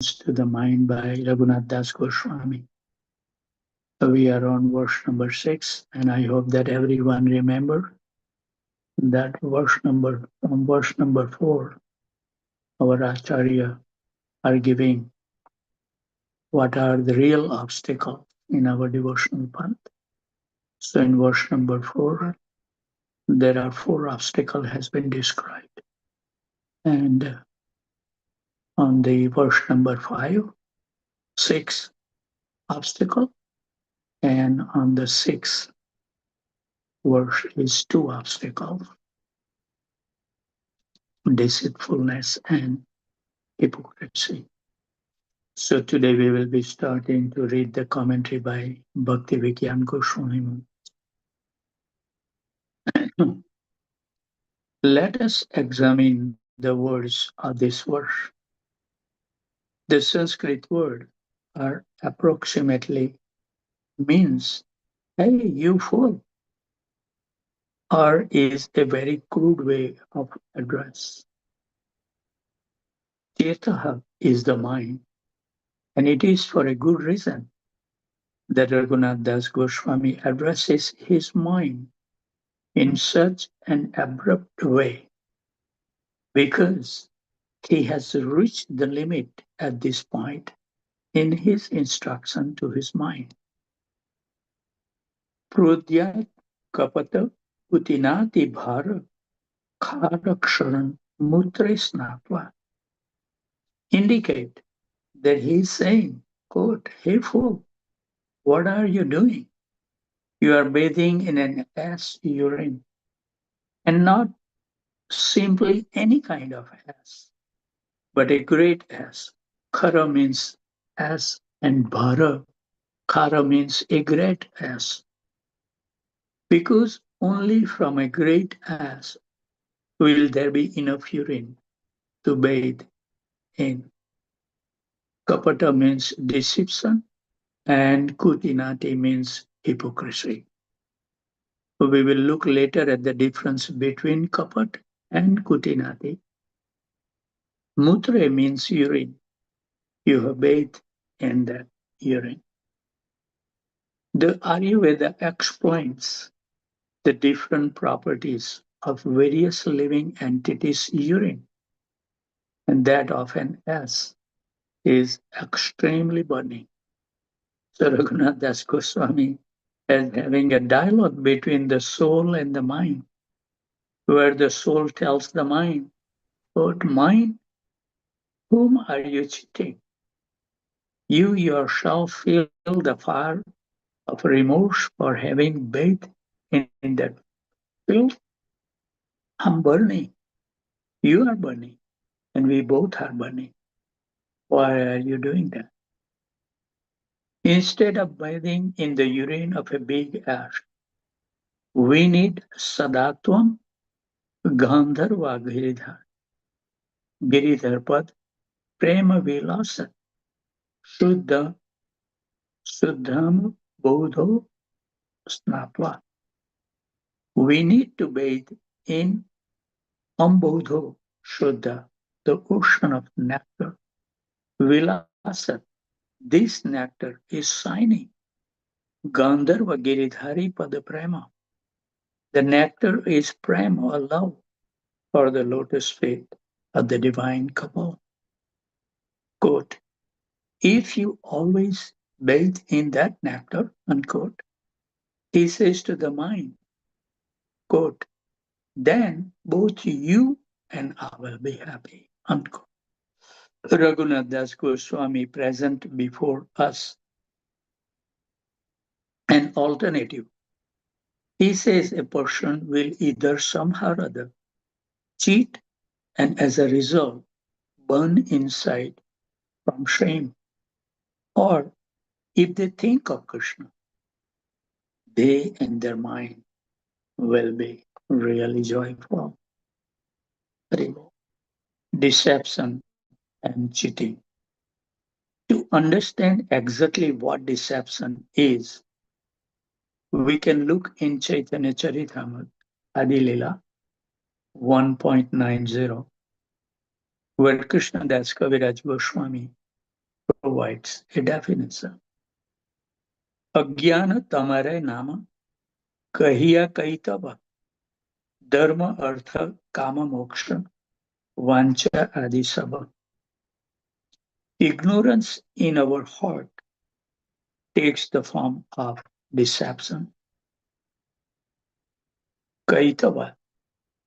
to the Mind by Raghunath Das Goswami. We are on verse number 6, and I hope that everyone remember that verse number 4, our Acharya are giving what are the real obstacles in our devotional path. So in verse number 4, there are 4 obstacles has been described. And on the verse number 5, 6 obstacle, and on the 6th verse is 2 obstacles: deceitfulness and hypocrisy. So today we will be starting to read the commentary by Bhakti Vigyan Goswami. Let us examine the words of this verse. The Sanskrit word are approximately means, hey, you fool, or is a very crude way of address. Chetaha is the mind, and it is for a good reason that Raghunath Das Goswami addresses his mind in such an abrupt way, because he has reached the limit at this point in his instruction to his mind. Prudyat kapata utinati bhara kharaksharan mutre snatva indicate that he is saying, quote, "Hey fool, what are you doing? You are bathing in an ass urine, and not simply any kind of ass, but a great ass." Khara means ass, and bhara, khara means a great ass. Because only from a great ass will there be enough urine to bathe in. Kapata means deception, and kutinati means hypocrisy. We will look later at the difference between kapat and kutinati. Mutre means urine. You have bathed in that urine. The Ayurveda explains the different properties of various living entities' urine, and that of an ass is extremely burning. So Raghunath Das Goswami is having a dialogue between the soul and the mind, where the soul tells the mind, "But mind, whom are you cheating? You yourself feel the fire of remorse for having bathed in that filth. I'm burning, you are burning, and we both are burning. Why are you doing that? Instead of bathing in the urine of a big ass, we need sadatvam gandharva giridhar. Giridhar pad prema vilasa shuddha suddham bodho snatva. We need to bathe in ambodho shuddha, the ocean of nectar. Vilasa, this nectar is shining. Gandharva giridhari pada prema. The nectar is prema, love, for the lotus feet of the divine couple. Quote, if you always bathe in that nectar, unquote, he says to the mind, quote, then both you and I will be happy, unquote. Raghunath Das Goswami present before us an alternative. He says a person will either somehow or other cheat and as a result burn inside from shame, or if they think of Krishna, they and their mind will be really joyful. Deception and cheating. To understand exactly what deception is, we can look in Chaitanya Charitamrita, Adilila 1.90, where Krishna Das Kaviraj Goswami provides a definition. Agyana tamare nama kahiya kaitava dharma artha kama moksha vancha adi sabha. Ignorance in our heart takes the form of deception. Kaitava.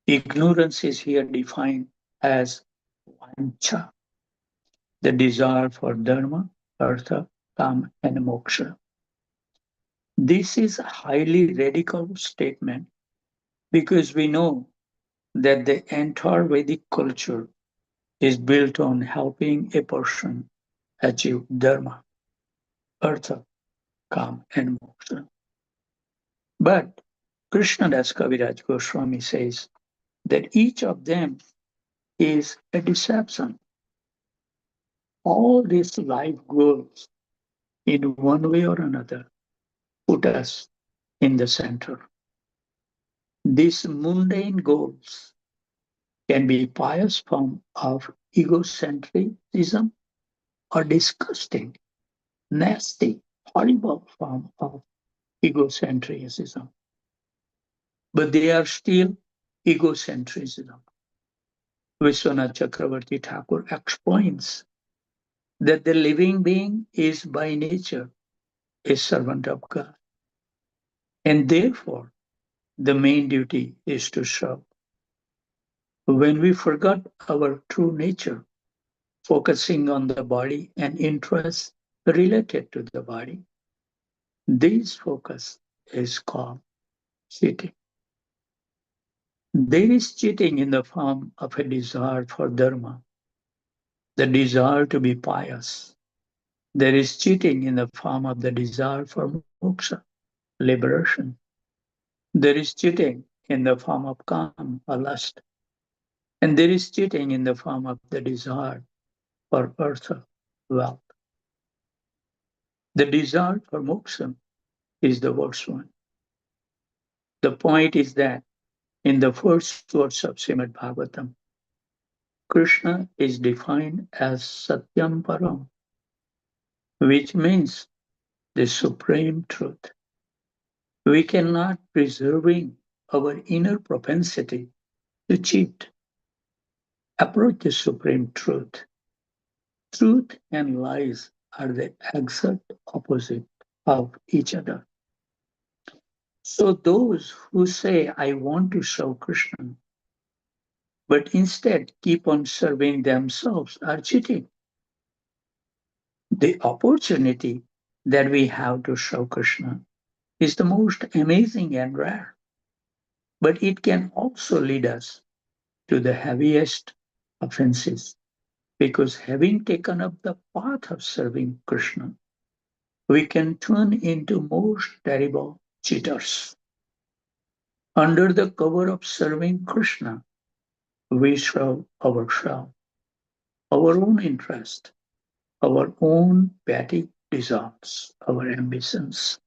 Ignorance is here defined as vancha, the desire for dharma, artha, kama, and moksha. This is a highly radical statement because we know that the entire Vedic culture is built on helping a person achieve dharma, artha, kama, and moksha. But Krishnadas Kaviraj Goswami says that each of them is a deception. All these life goals, in one way or another, put us in the center. These mundane goals can be pious form of egocentrism or disgusting, nasty, horrible form of egocentrism. But they are still egocentrism. Vishwanath Chakravarti Thakur explains that the living being is by nature a servant of God. And therefore, the main duty is to serve. When we forgot our true nature, focusing on the body and interests related to the body, this focus is called cheating. There is cheating in the form of a desire for dharma, the desire to be pious. There is cheating in the form of the desire for moksha, liberation. There is cheating in the form of calm or lust. And there is cheating in the form of the desire for earth, wealth. The desire for moksha is the worst one. The point is that in the first words of Srimad Bhagavatam, Krishna is defined as Satyam Param, which means the supreme truth. We cannot preserving our inner propensity to cheat, approach the supreme truth. Truth and lies are the exact opposite of each other. So those who say, I want to serve Krishna, but instead keep on serving themselves are cheating. The opportunity that we have to serve Krishna is the most amazing and rare, but it can also lead us to the heaviest offenses because having taken up the path of serving Krishna, we can turn into most terrible cheaters. Under the cover of serving Krishna, we serve ourselves, our own interest, our own petty desires, our ambitions.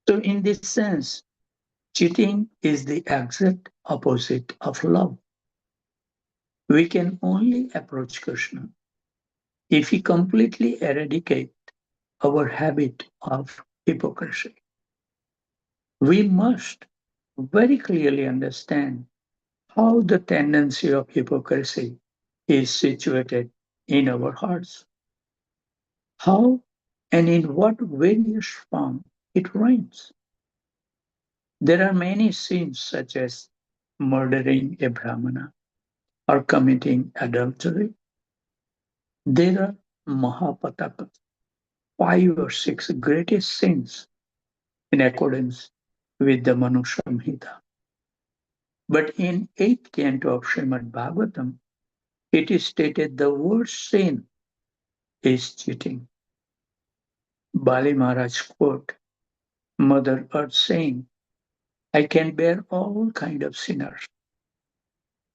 So, in this sense, cheating is the exact opposite of love. We can only approach Krishna if we completely eradicate our habit of hypocrisy. We must very clearly understand how the tendency of hypocrisy is situated in our hearts, how and in what various form it reigns. There are many sins such as murdering a Brahmana or committing adultery. There are Mahapatakas, 5 or 6 greatest sins in accordance with the Manu Samhita. But in 8th canto of Srimad Bhagavatam, it is stated the worst sin is cheating. Bali Maharaj quote Mother Earth saying, I can bear all kind of sinners,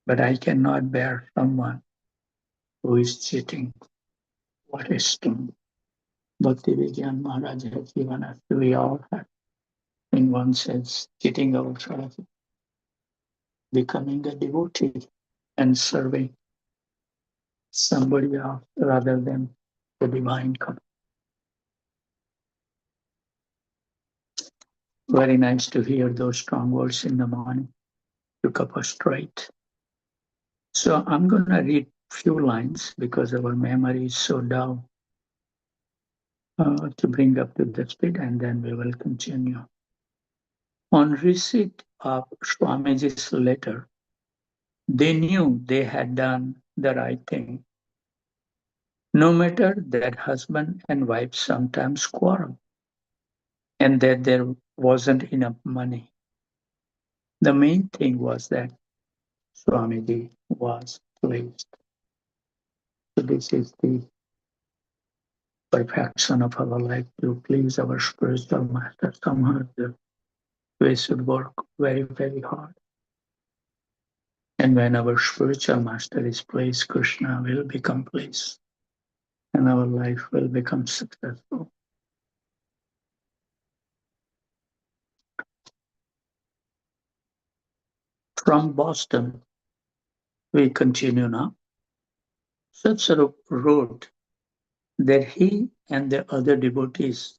but I cannot bear someone who is cheating. What a stone. Bhakti Vigyan Maharaj has given us. We all have, in one sense, cheating ourselves, becoming a devotee and serving somebody else rather than the divine coming. Very nice to hear those strong words in the morning to keep us straight. So I'm going to read few lines because our memory is so dull to bring up to the speed, and then we will continue. On receipt of Swamiji's letter, they knew they had done the right thing. No matter that husband and wife sometimes quarrel and that there wasn't enough money. The main thing was that Swamiji was pleased. So this is the perfection of our life, to please our spiritual master. Somehow we should work very, very hard. And when our spiritual master is pleased, Krishna will become pleased. And our life will become successful. From Boston, we continue now. Satsarup wrote that he and the other devotees,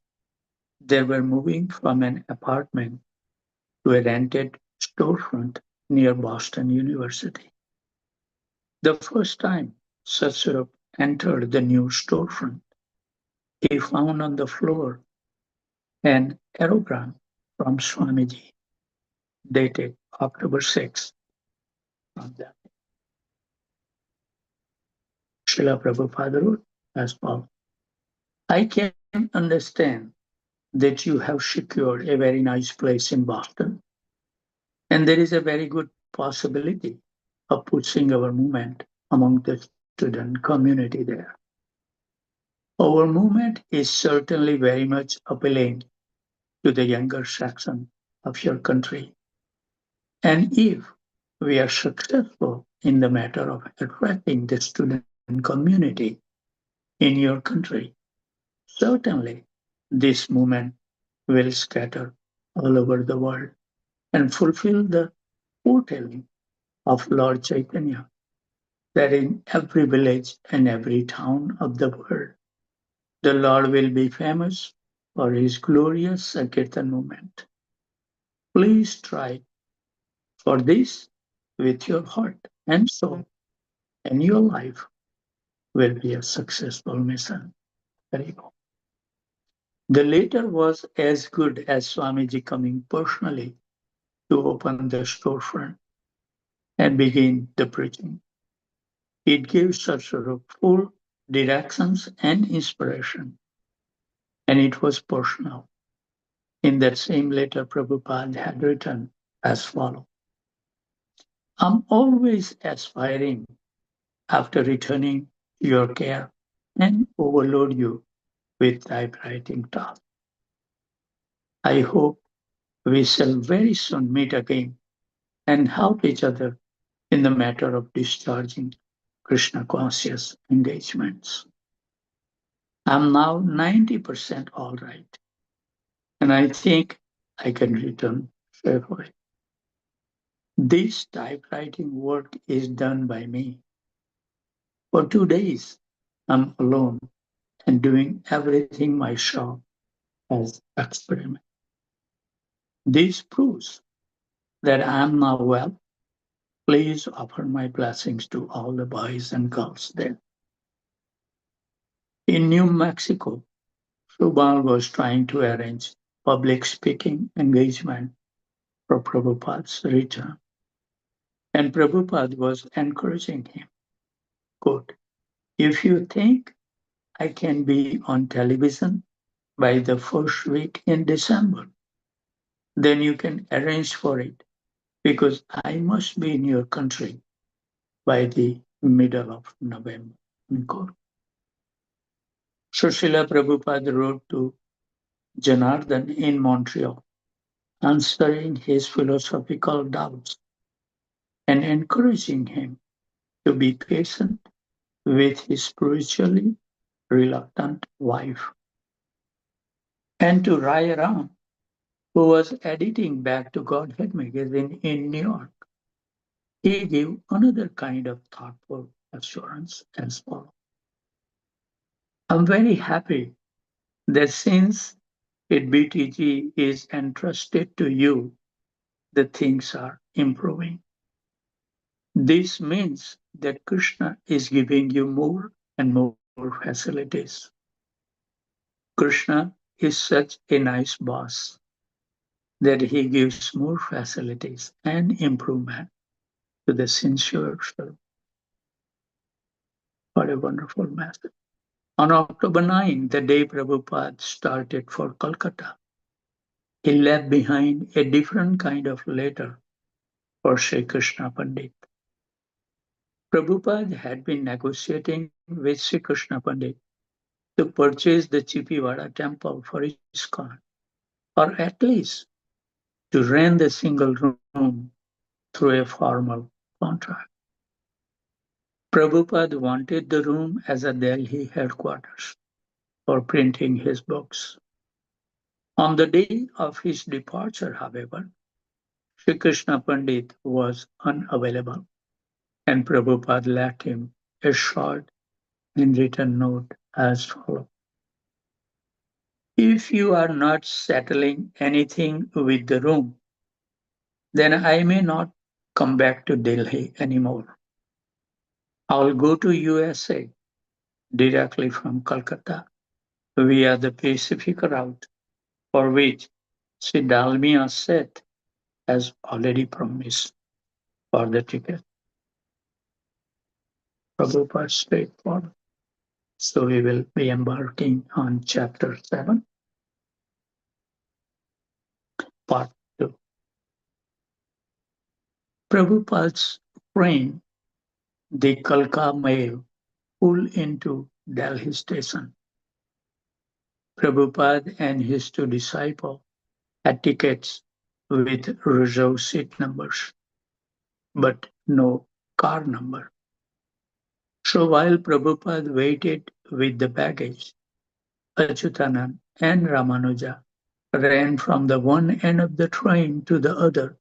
they were moving from an apartment to a rented storefront near Boston University. The first time Satsarup entered the new storefront, he found on the floor an aerogram from Swamiji, dated October 6th. From that, Srila Prabhupada wrote as follows: I can understand that you have secured a very nice place in Boston, and there is a very good possibility of pushing our movement among the student community there. Our movement is certainly very much appealing to the younger section of your country. And if we are successful in the matter of attracting the student community in your country, certainly this movement will scatter all over the world and fulfill the foretelling of Lord Chaitanya, that in every village and every town of the world, the Lord will be famous for his glorious Sankirtan movement. Please try for this with your heart and soul, and your life will be a successful mission. Very good. The letter was as good as Swamiji coming personally to open the storefront and begin the preaching. It gives such a full directions and inspiration, and it was personal. In that same letter, Prabhupada had written as follows: I'm always aspiring after returning to your care and overload you with typewriting tasks. I hope we shall very soon meet again and help each other in the matter of discharging Krishna conscious engagements. I'm now 90% all right, and I think I can return safely. This typewriting work is done by me. For 2 days, I'm alone and doing everything myself as experiment. This proves that I am now well. Please offer my blessings to all the boys and girls there. In New Mexico, Subal was trying to arrange public speaking engagement for Prabhupada's return. And Prabhupada was encouraging him, quote, if you think I can be on television by the first week in December, then you can arrange for it, because I must be in your country by the middle of November. Unquote. So Srila Prabhupada wrote to Janardhan in Montreal, answering his philosophical doubts and encouraging him to be patient with his spiritually reluctant wife. And to Rai Ram, who was editing Back to Godhead magazine in New York, he gave another kind of thoughtful assurance as follows. I'm very happy that since it BTG is entrusted to you, the things are improving. This means that Krishna is giving you more and more facilities. Krishna is such a nice boss that he gives more facilities and improvement to the sincere servant. What a wonderful message. On October 9, the day Prabhupada started for Calcutta, he left behind a different kind of letter for Sri Krishna Pandit. Prabhupada had been negotiating with Sri Krishna Pandit to purchase the Chippiwada temple for ISKCON, or at least to rent the single room through a formal contract. Prabhupada wanted the room as a Delhi headquarters for printing his books. On the day of his departure, however, Sri Krishna Pandit was unavailable, and Prabhupada left him a short handwritten note as follows. If you are not settling anything with the room, then I may not come back to Delhi anymore. I'll go to USA directly from Calcutta via the Pacific route, for which Sri Dalmia Seth has already promised for the ticket. Prabhupada straightforward. So we will be embarking on chapter 7, part 2. Prabhupada's train, the Kalka Mail, pulled into Delhi station. Prabhupada and his two disciples had tickets with reserved seat numbers, but no car number. So while Prabhupada waited with the baggage, Achyutanand and Ramanuja ran from the one end of the train to the other,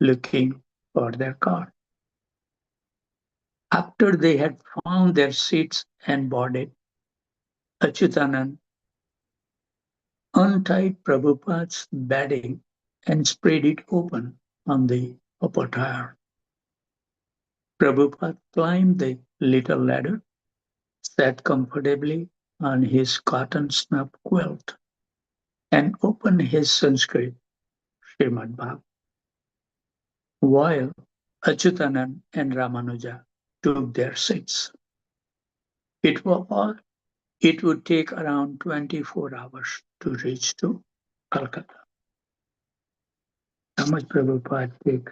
looking for their car. After they had found their seats and boarded, Achyutanand untied Prabhupada's bedding and spread it open on the upper tier. Prabhupada climbed the little ladder, sat comfortably on his cotton snuff quilt, and opened his Sanskrit Srimad Bhagavatam, while Achyutanand and Ramanuja took their seats. It would take around 24 hours to reach to Calcutta. How much Prabhupada take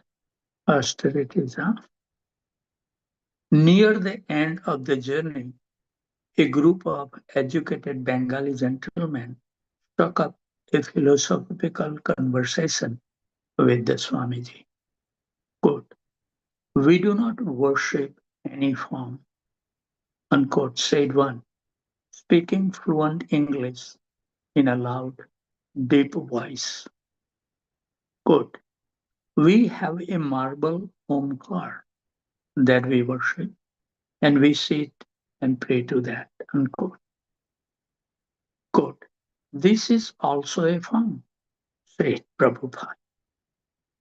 austerities, huh? Near the end of the journey, a group of educated Bengali gentlemen struck up a philosophical conversation with the Swamiji. Quote, "We do not worship any form," unquote, said one, speaking fluent English in a loud, deep voice. Quote, "We have a marble Omkar that we worship, and we sit and pray to that." Unquote. Quote, "This is also a form," said Prabhupada.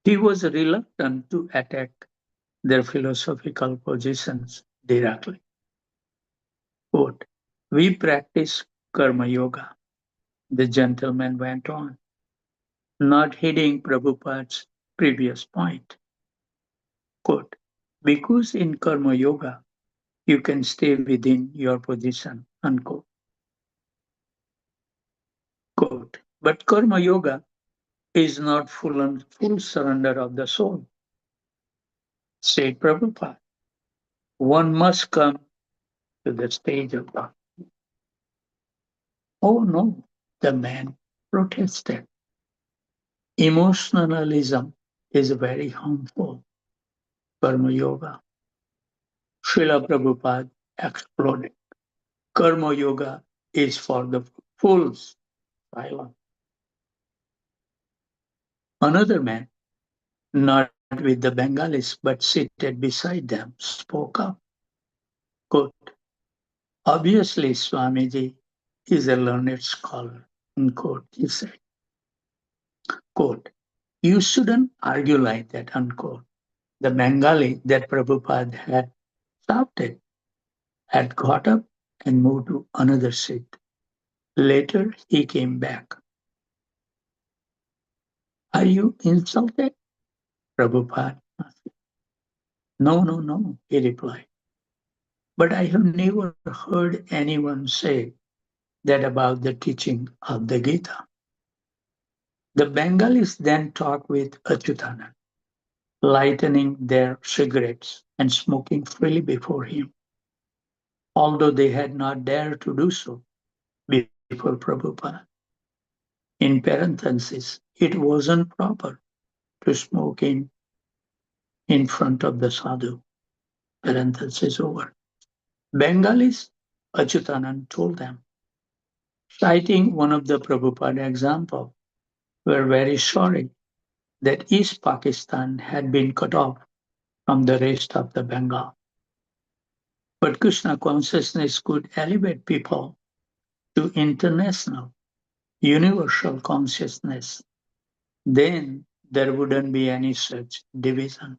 He was reluctant to attack their philosophical positions directly. Quote, "We practice Karma Yoga," the gentleman went on, not heeding Prabhupada's previous point. Quote, "Because in Karma Yoga, you can stay within your position." Unquote. Quote, "But Karma Yoga is not full surrender of the soul," said Prabhupada. "One must come to the stage of God." "Oh no," the man protested. "Emotionalism is very harmful. Karma Yoga." Srila Prabhupada exploded. Karma Yoga is for the fools. Silence. Another man, not with the Bengalis but seated beside them, spoke up. Quote, Obviously, Swamiji is a learned scholar, unquote, he said. Quote, you shouldn't argue like that, unquote. The Bengali that Prabhupada had shouted had got up and moved to another seat. Later, he came back. Are you insulted? Prabhupada asked. No, no, no, he replied. But I have never heard anyone say that about the teaching of the Gita. The Bengalis then talked with Achyutanand, lighting their cigarettes and smoking freely before him, although they had not dared to do so before Prabhupada. In parentheses, it wasn't proper to smoke in front of the sadhu. Parenthesis over. Bengalis, Achyutanand told them, citing one of the Prabhupada example, were very sorry that East Pakistan had been cut off from the rest of the Bengal. But Krishna consciousness could elevate people to international, universal consciousness. Then there wouldn't be any such division.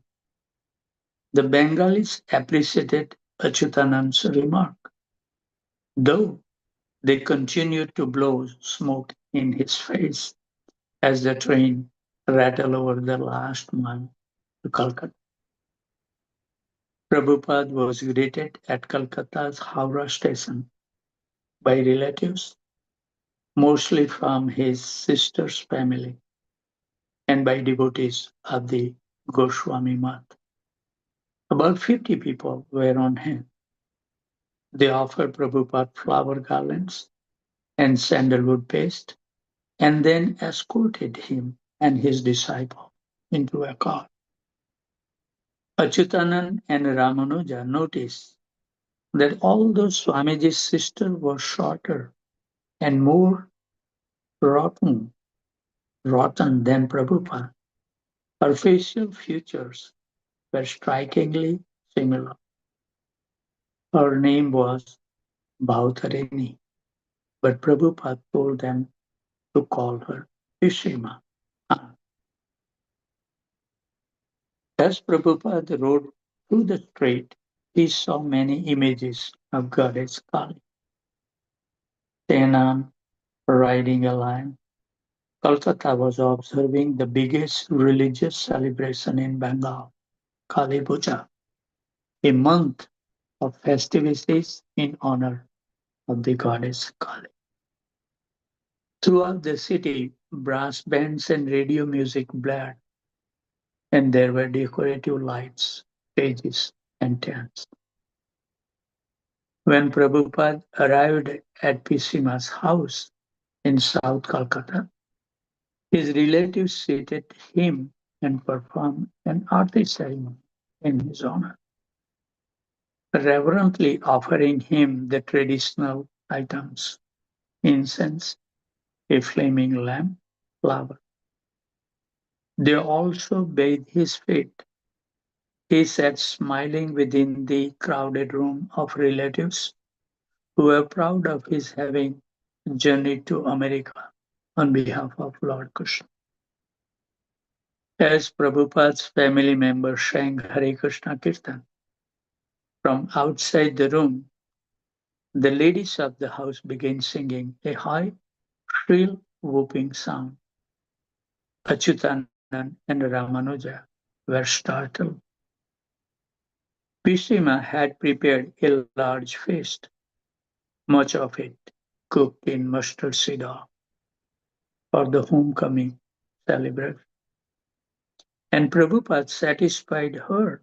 The Bengalis appreciated Achyutanand's remark, though they continued to blow smoke in his face as the train rattled over the last mile to Calcutta. Prabhupada was greeted at Calcutta's Howrah station by relatives, mostly from his sister's family, and by devotees of the Goswami Math. About 50 people were on hand. They offered Prabhupada flower garlands and sandalwood paste, and then escorted him and his disciple into a car. Achyutanand and Ramanuja noticed that although Swamiji's sister was shorter and more rotten, rotten than Prabhupada, her facial features were strikingly similar. Her name was Bhautarini, but Prabhupada told them to call her Pishima. As Prabhupada rode through the street, he saw many images of Goddess Kali. Tenan riding a lion. Kolkata was observing the biggest religious celebration in Bengal, Kali Puja, a month of festivities in honor of the goddess Kali. Throughout the city, brass bands and radio music blared, and there were decorative lights, stages, and tents. When Prabhupada arrived at Pisima's house in South Calcutta, his relatives seated him and performed an arti ceremony in his honor, reverently offering him the traditional items: incense, a flaming lamp, flower. They also bathed his feet. He sat smiling within the crowded room of relatives who were proud of his having journeyed to America on behalf of Lord Krishna. As Prabhupada's family members sang Hare Krishna Kirtan from outside the room, the ladies of the house began singing a high, shrill, whooping sound. Achyutanand and Ramanuja were startled. Pishima had prepared a large feast, much of it cooked in mustard seed oil, for the homecoming celebration. And Prabhupada satisfied her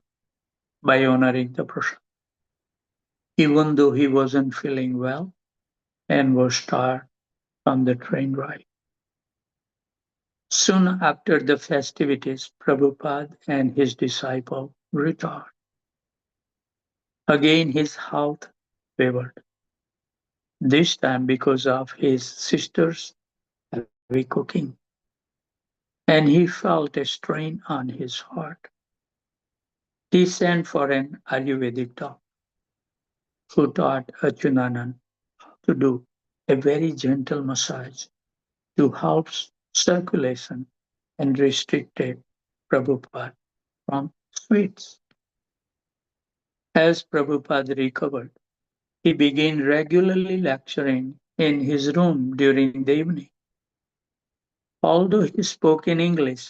by honoring the prasad, even though he wasn't feeling well and was tired from the train ride. Soon after the festivities, Prabhupada and his disciple returned. Again his health wavered, this time because of his sister's heavy cooking, and he felt a strain on his heart. He sent for an Ayurvedic doctor. who taught Achyutanand to do a very gentle massage to help circulation and restricted Prabhupada from sweets. As Prabhupada recovered, he began regularly lecturing in his room during the evening. Although he spoke in English,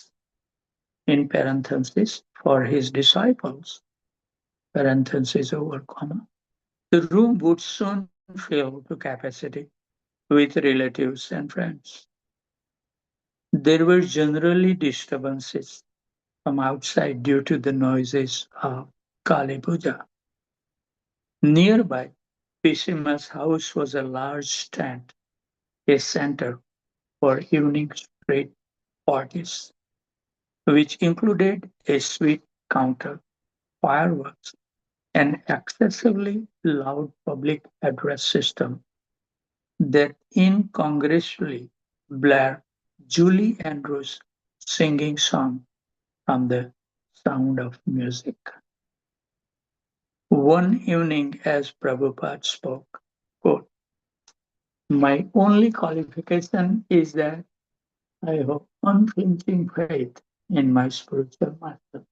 in parentheses, for his disciples, parentheses over comma, the room would soon fill to capacity with relatives and friends. There were generally disturbances from outside due to the noises of Kali Puja. Nearby, Pishima's house was a large tent, a center for evening street parties, which included a sweet counter, fireworks, an excessively loud public address system that incongruously blared Julie Andrews' singing song from the sound of music. One evening, as Prabhupada spoke, quote, my only qualification is that I have unflinching faith in my spiritual master.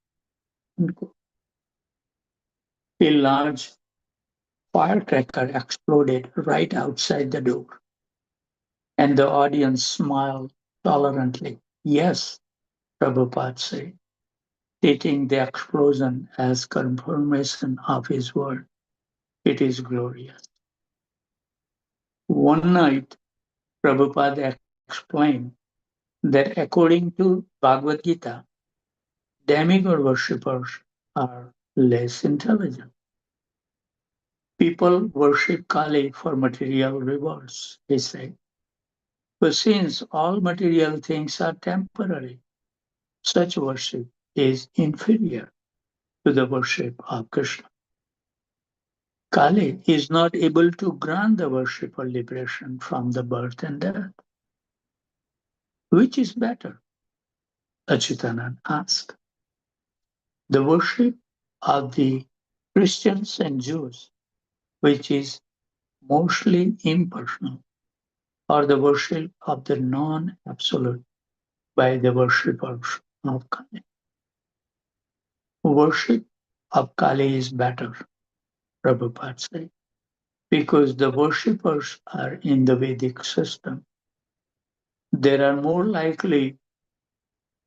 Unquote. A large firecracker exploded right outside the door, and the audience smiled tolerantly. Yes, Prabhupada said, taking the explosion as confirmation of his word. It is glorious. One night, Prabhupada explained that according to Bhagavad Gita, demigod worshippers are less intelligent. People worship Kali for material rewards, he said. But since all material things are temporary, such worship is inferior to the worship of Krishna. Kali is not able to grant the worshipper liberation from the birth and death. Which is better? Achyutanand asked. The worship of the Christians and Jews, which is mostly impersonal, or the worship of the non-absolute by the worshippers of Kali. Worship of Kali is better, Prabhupada said, because the worshippers are in the Vedic system. They are more likely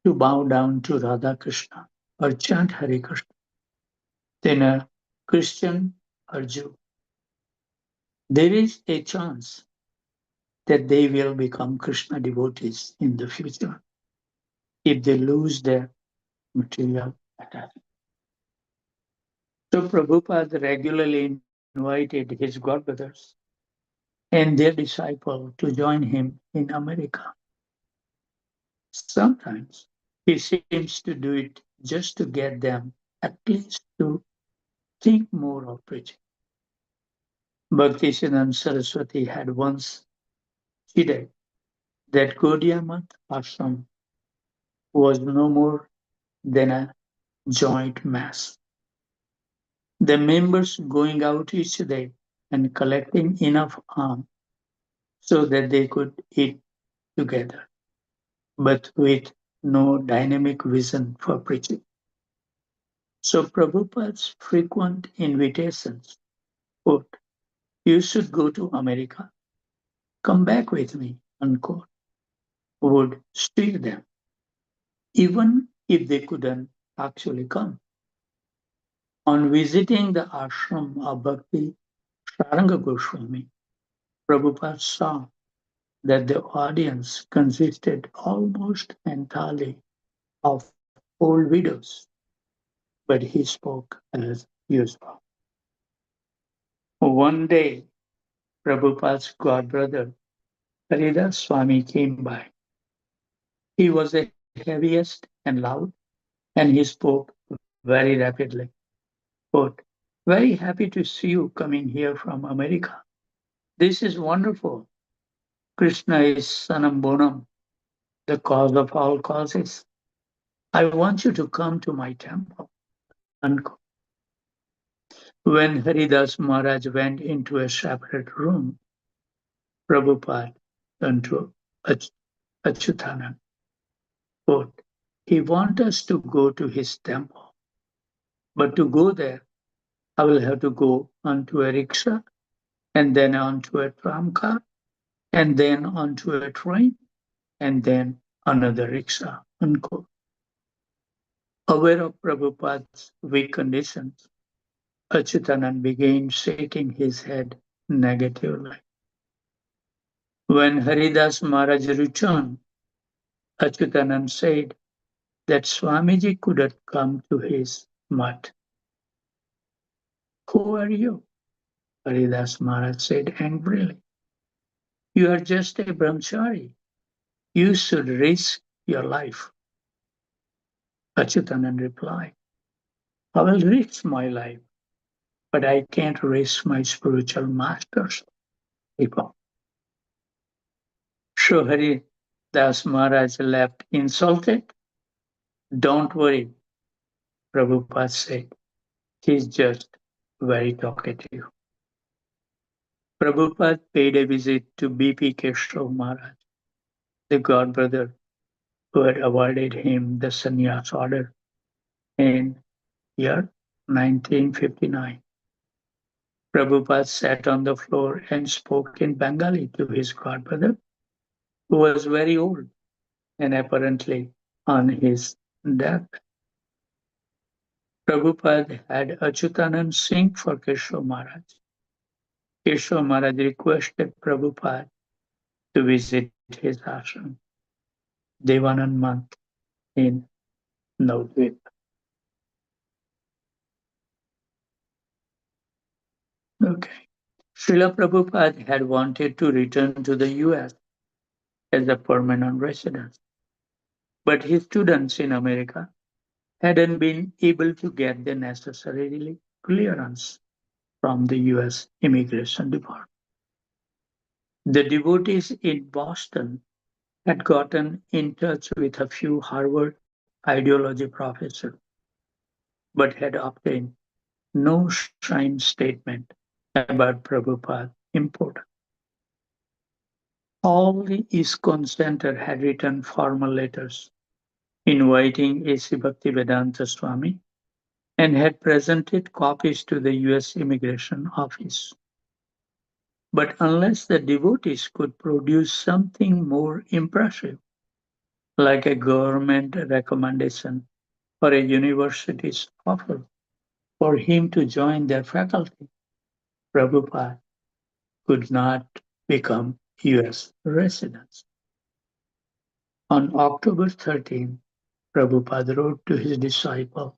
to bow down to Radha Krishna or chant Hare Krishna than a Christian or Jew. There is a chance that they will become Krishna devotees in the future if they lose their material attachment. So Prabhupada regularly invited his godbrothers and their disciples to join him in America. Sometimes he seems to do it just to get them at least to think more of preaching. Bhaktisiddhanta Saraswati had once stated that Gaudiya Math ashram was no more than a joint mass. The members going out each day and collecting enough alms so that they could eat together, but with no dynamic vision for preaching. So Prabhupada's frequent invitations, quote, you should go to America, come back with me, unquote, would steer them, even if they couldn't actually come. On visiting the ashram of Bhakti Sharanga Goswami, Prabhupada saw that the audience consisted almost entirely of old widows, but he spoke as usual. One day, Prabhupada's godbrother, Haridas Swami, came by. He was the heaviest and loud, and he spoke very rapidly. Quote, very happy to see you coming here from America. This is wonderful. Krishna is Sanam Bonam, the cause of all causes. I want you to come to my temple. Unquote. When Haridas Maharaj went into a separate room, Prabhupada turned to Achyutanand. Quote, he wants us to go to his temple, but to go there, I will have to go onto a rickshaw and then onto a tramcar and then onto a train and then another rickshaw. Unquote. Aware of Prabhupada's weak conditions, Achyutanand began shaking his head negatively. When Haridas Maharaj returned, Achyutanand said that Swamiji couldn't come to his mutt. Who are you? Haridas Maharaj said angrily. You are just a brahmachari. You should risk your life. Achyutanand replied, I will risk my life, but I can't risk my spiritual master's people. So Haridas Maharaj left insulted. Don't worry, Prabhupada said. He's just very talkative. Prabhupada paid a visit to B.P. Keshav Maharaj, the godbrother who had awarded him the sannyas order in year 1959. Prabhupada sat on the floor and spoke in Bengali to his godbrother, who was very old and apparently on his deathbed. Prabhupada had Achyutanand sing for Keshav Maharaj. Keshav Maharaj requested Prabhupada to visit his ashram, Devanand month in Navadvip. Okay. Srila Prabhupada had wanted to return to the US as a permanent resident, but his students in America hadn't been able to get the necessary clearance from the US Immigration Department. The devotees in Boston had gotten in touch with a few Harvard ideology professors, but had obtained no signed statement about Prabhupada's importance. All the ISKCON Center had written formal letters inviting A.C. Bhaktivedanta Swami and had presented copies to the US Immigration Office. But unless the devotees could produce something more impressive, like a government recommendation or a university's offer for him to join their faculty, Prabhupada could not become US resident. On October 13, Prabhupada wrote to his disciple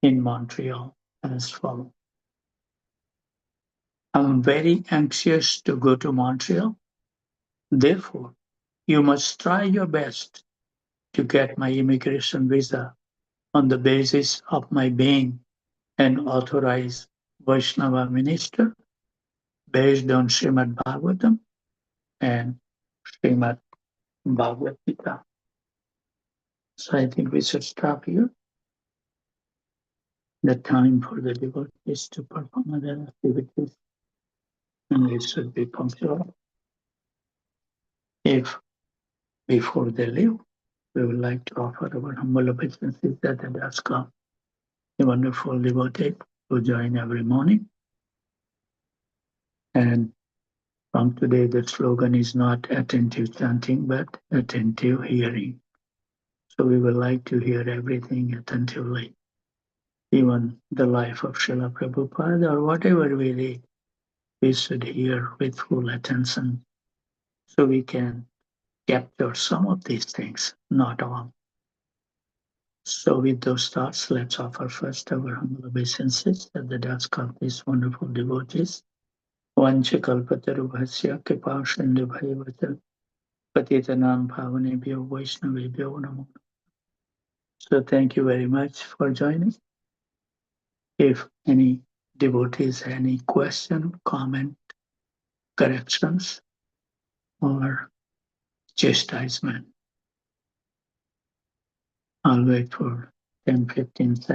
in Montreal as follows. I'm very anxious to go to Montreal. Therefore, you must try your best to get my immigration visa on the basis of my being an authorized Vaishnava minister based on Srimad Bhagavatam and Srimad Bhagavad Gita. So I think we should stop here. The time for the devotees to perform other activities, and we should be punctual. If before they leave, we would like to offer our humble obeisances that the Daska, a wonderful devotee who join every morning. And from today, the slogan is not attentive chanting, but attentive hearing. So we would like to hear everything attentively, even the life of Srila Prabhupada or whatever we read, we should hear with full attention so we can capture some of these things, not all. So with those thoughts, let's offer first our humble obeisances at the dusk of these wonderful devotees. Vanchakalpatarubhasya Kipashandibhayavacha Patitanam Bhavanebhyo Vaishnavebhyo Namo. So thank you very much for joining. If any devotees have any question, comment, corrections, or chastisement, I'll wait for 10-15 seconds.